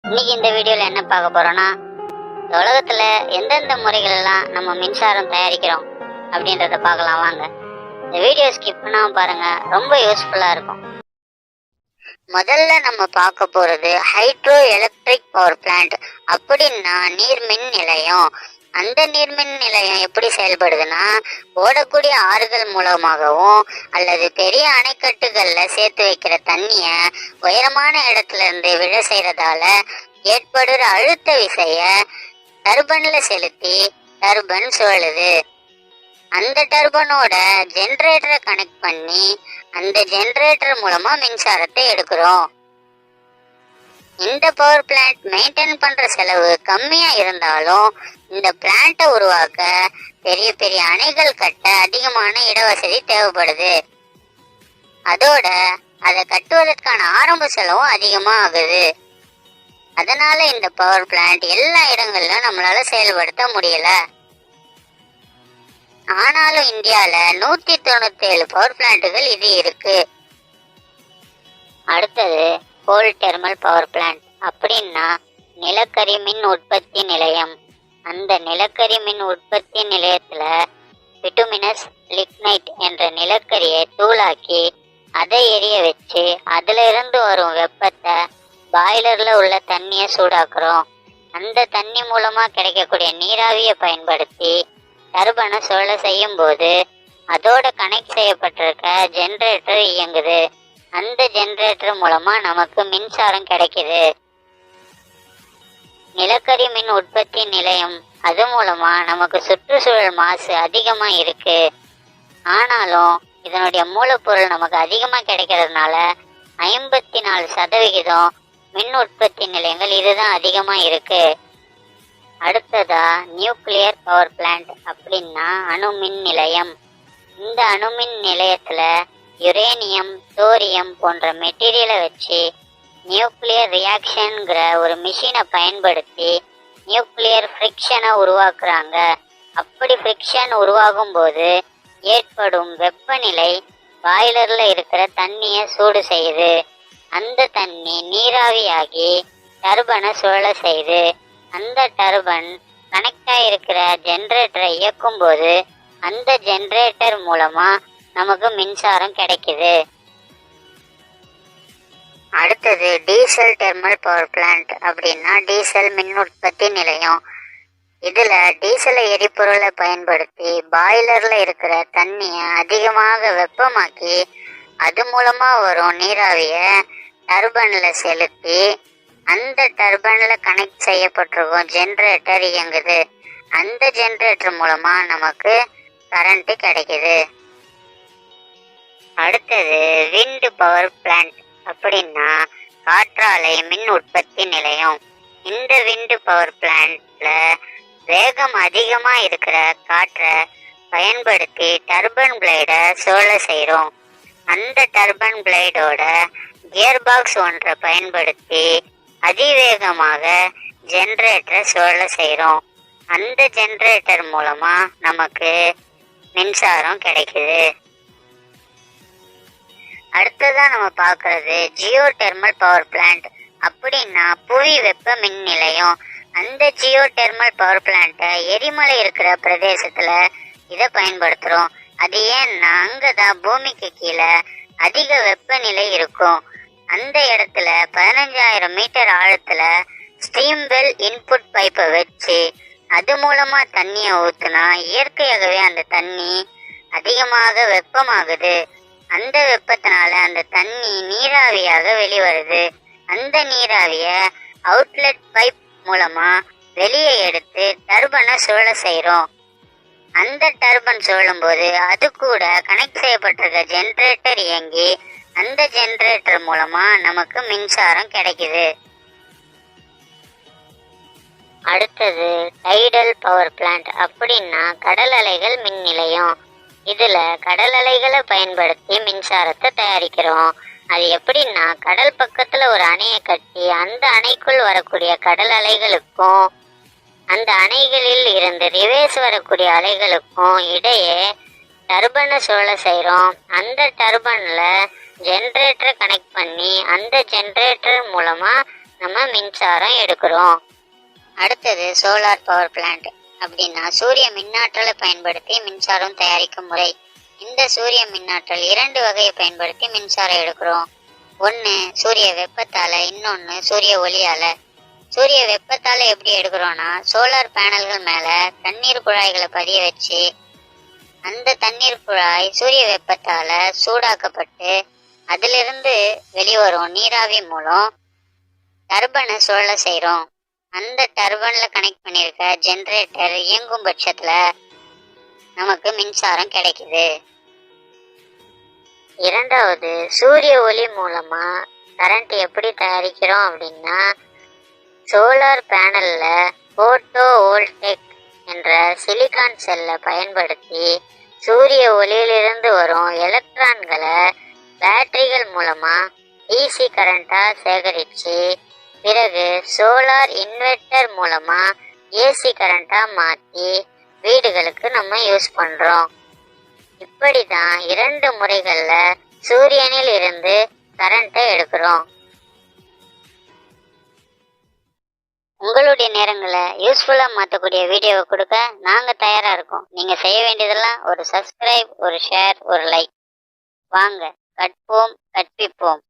இன்னைக்கு இந்த வீடியோல என்ன பார்க்க போறோம்னா, இந்த உலகத்துல எந்தெந்த முறைகள் எல்லாம் நம்ம மின்சாரம் தயாரிக்கிறோம் அப்படின்றத பார்க்கலாம் வாங்க. இந்த வீடியோ ஸ்கிப் பண்ணாம பாருங்க, ரொம்ப யூஸ்ஃபுல்லா இருக்கும். முதல்ல நம்ம பார்க்க போறது ஹைட்ரோ எலக்ட்ரிக் பவர் பிளான்ட். அப்படின்னா நீர்மின் நிலையம். அந்த நீர்மின் நிலையம் எப்படி செயல்படுதுன்னா, ஓடக்கூடிய ஆறுகள் மூலமாகவும் அல்லது பெரிய அணைக்கட்டுகள்ல சேர்த்து வைக்கிற தண்ணிய உயரமான இடத்துல இருந்து விழ செய்யறதால ஏற்படுற அழுத்த விசைய டர்பன்ல செலுத்தி டர்பன் சுழலுது. அந்த டர்பனோட ஜெனரேட்டரை கனெக்ட் பண்ணி அந்த ஜெனரேட்டர் மூலமா மின்சாரத்தை எடுக்கிறோம். இந்த பவர் பிளான்ட் மெயின்டைன் பண்ற செலவு கம்மியா இருந்தாலும் இந்த பிளான்ட்டை உருவாக்க பெரிய பெரிய அணைகள் கட்ட அதிகமான இடவசதி தேவைப்படுது. அதோட அதை கட்டுவதற்கான ஆரம்ப செலவும் அதிகமா ஆகுது. அதனால இந்த பவர் பிளான்ட் எல்லா இடங்கள்லயும் நம்மளால செயல்படுத்த முடியல. ஆனாலும் இந்தியால 197 பவர் பிளான்ட்டுகள் இது இருக்கு. அடுத்தது கோல் தெர்மல் பவர் பிளான்ட். அப்படின்னா நிலக்கரி மின் உற்பத்தி நிலையம். அந்த நிலக்கரி மின் உற்பத்தி நிலையத்துல பிட்டுமினஸ் லிக்னைட் என்ற நிலக்கரியை தூளாக்கி அதை எரிய வச்சு அதுல இருந்து வரும் வெப்பத்தை பாய்லர்ல உள்ள தண்ணியை சூடாக்குறோம். அந்த தண்ணி மூலமா கிடைக்கக்கூடிய நீராவியை பயன்படுத்தி டர்பனை சுழல செய்யும் போது அதோட கனெக்ட் செய்யப்பட்டிருக்க ஜெனரேட்டர் இயங்குது. அந்த ஜெனரேட்டர் மூலமா நமக்கு மின்சாரம் கிடைக்குது. நிலக்கரி மின் உற்பத்தி நிலையம், அது மூலமா நமக்கு சுற்றுச்சூழல் மாசு அதிகமா இருக்கு. ஆனாலும் இதனுடைய மூலப்பொருள் நமக்கு அதிகமா கிடைக்கிறதுனால 54% மின் உற்பத்தி நிலையங்கள் இதுதான் அதிகமா இருக்கு. அடுத்ததா நியூக்ளியர் பவர் பிளான்ட். அப்படின்னா அணுமின் நிலையம். இந்த அணுமின் நிலையத்துல யுரேனியம், தோரியம் போன்ற மெட்டீரியலை வச்சு நியூக்ளியர் ரியாக்ஷன்ங்கிற ஒரு மிஷினை பயன்படுத்தி நியூக்ளியர் ஃப்ரிக்ஷனை உருவாக்குறாங்க. அப்படி ஃப்ரிக்ஷன் உருவாகும் போது ஏற்படும் வெப்பநிலை பாய்லர்ல இருக்கிற தண்ணியை சூடு செய்யுது. அந்த தண்ணி நீராவியாகி டர்பனை சுழல செய்யுது. அந்த டர்பன் கனெக்ட் ஆகிருக்கிற ஜெனரேட்டரை இயக்கும் போது அந்த ஜெனரேட்டர் மூலமா நமக்கு மின்சாரம் கிடைக்குது. அடுத்தது டீசல் தெர்மல் பவர் பிளான்ட். அப்படின்னா டீசல் மின் உற்பத்தி நிலையம். இதுல டீசலை எரிபொருளை பயன்படுத்தி பாய்லர்ல இருக்கிற தண்ணிய அதிகமாக வெப்பமாக்கி அது மூலமா வரும் நீராவிய டர்பன்ல செலுத்தி அந்த டர்பன்ல கனெக்ட் செய்யப்பட்டிருக்கும் ஜெனரேட்டர் இயங்குது. அந்த ஜெனரேட்டர் மூலமா நமக்கு கரண்ட் கிடைக்குது. அடுத்தது விண்ட் பவர் பிளான்ட். அப்படின்னா காற்றாலை மின் உற்பத்தி நிலையம். இந்த விண்ட் பவர் பிளான்ட்ல வேகம் அதிகமா இருக்கிற காற்றை பயன்படுத்தி டர்பன் பிளேட சுழல செய்யறோம். அந்த டர்பன் பிளேடோட கியர் பாக்ஸ் ஒன்றை பயன்படுத்தி அதிவேகமாக ஜெனரேட்டரை சுழல செய்யறோம். அந்த ஜெனரேட்டர் மூலமா நமக்கு மின்சாரம் கிடைக்குது. அடுத்ததா நம்ம பார்க்கறது ஜியோ தெர்மல் பவர் பிளான்ட். அப்படின்னா புவி வெப்ப மின் நிலையம். அந்த ஜியோ தெர்மல் பவர் பிளான்ட்டை எரிமலை இருக்கிற பிரதேசத்துல இதை பயன்படுத்துறோம். அது ஏன்னா அங்கதான் பூமிக்கு கீழே அதிக வெப்பநிலை இருக்கும். அந்த இடத்துல 15,000 மீட்டர் ஆழத்துல ஸ்டீம் வெல் இன்புட் பைப்பை வச்சு அது மூலமா தண்ணியை ஊத்துனா இயற்கையாகவே அந்த தண்ணி அதிகமாக வெப்பமாகுது. அந்த வெப்பத்தினால அந்த தண்ணி நீராவியாக வெளிவருது. அந்த நீராவிய அவுட்லெட் பைப் மூலமா வெளியே எடுத்து டர்பனை சுழல செய்யறோம். அந்த டர்பன் சுழலும் போது அது கூட கனெக்ட் செய்யப்பட்டிருக்க ஜெனரேட்டர் இயங்கி அந்த ஜெனரேட்டர் மூலமா நமக்கு மின்சாரம் கிடைக்குது. அடுத்தது டைடல் பவர் பிளான்ட். அப்படின்னா கடல் அலைகள் மின் நிலையம். இதுல கடல் அலைகளை பயன்படுத்தி மின்சாரத்தை தயாரிக்கிறோம். அது எப்படின்னா கடல் பக்கத்துல ஒரு அணையை கட்டி அந்த அணைக்குள் வரக்கூடிய கடல் அலைகளுக்கும் அந்த அணைகளில் இருந்து ரிவேர்ஸ் வரக்கூடிய அலைகளுக்கும் இடையே டர்பனை சுழல செய்யறோம். அந்த டர்பன்ல ஜெனரேட்டரை கனெக்ட் பண்ணி அந்த ஜெனரேட்டர் மூலமா நம்ம மின்சாரம் எடுக்கிறோம். அடுத்தது சோலார் பவர் பிளான்ட் அப்படின்னா சூரிய மின்னாற்றலை பயன்படுத்தி மின்சாரம் தயாரிக்கும் முறை. இந்த சூரிய மின்னாற்றல் 2 வகையை பயன்படுத்தி மின்சாரம் எடுக்கிறோம். ஒன்று சூரிய வெப்பத்தால, இன்னொன்று சூரிய ஒளியால. சூரிய வெப்பத்தால எப்படி எடுக்கிறோம்னா, சோலார் பேனல்கள் மேல தண்ணீர் குழாய்களை பதிய வச்சு அந்த தண்ணீர் குழாய் சூரிய வெப்பத்தால சூடாக்கப்பட்டு அதிலிருந்து வெளிவரும் நீராவி மூலம் டர்பனை சுழல செய்யறோம். அந்த டர்பன்ல கனெக்ட் பண்ணிருக்க ஜெனரேட்டர் இயங்கும் பட்சத்துல நமக்கு மின்சாரம் கிடைக்குது. இரண்டாவது சூரிய ஒளி மூலமா கரண்ட் எப்படி தயாரிக்கிறோம் அப்படின்னா, சோலார் பேனல்ல போட்டோ வோல்டேக் என்ற சிலிகான் செல்லை பயன்படுத்தி சூரிய ஒளியிலிருந்து வரும் எலக்ட்ரான்களை பேட்டரிகள் மூலமா டிசி கரண்டா சேகரிச்சு பிறகு சோலார் இன்வெர்டர் மூலமா ஏசி கரண்டா மாத்தி வீடுகளுக்கு நம்ம யூஸ் பண்றோம். இப்படிதான் 2 முறைகள்ல சூரியனில் இருந்து கரண்ட்டை எடுக்கிறோம். உங்களுடைய நேரங்களை யூஸ்ஃபுல்லா மாற்றக்கூடிய வீடியோவை கொடுக்க நாங்க தயாரா இருக்கோம். நீங்க செய்ய வேண்டியதெல்லாம் ஒரு சப்ஸ்கிரைப், ஒரு ஷேர், ஒரு லைக். வாங்க கற்போம், கற்பிப்போம்.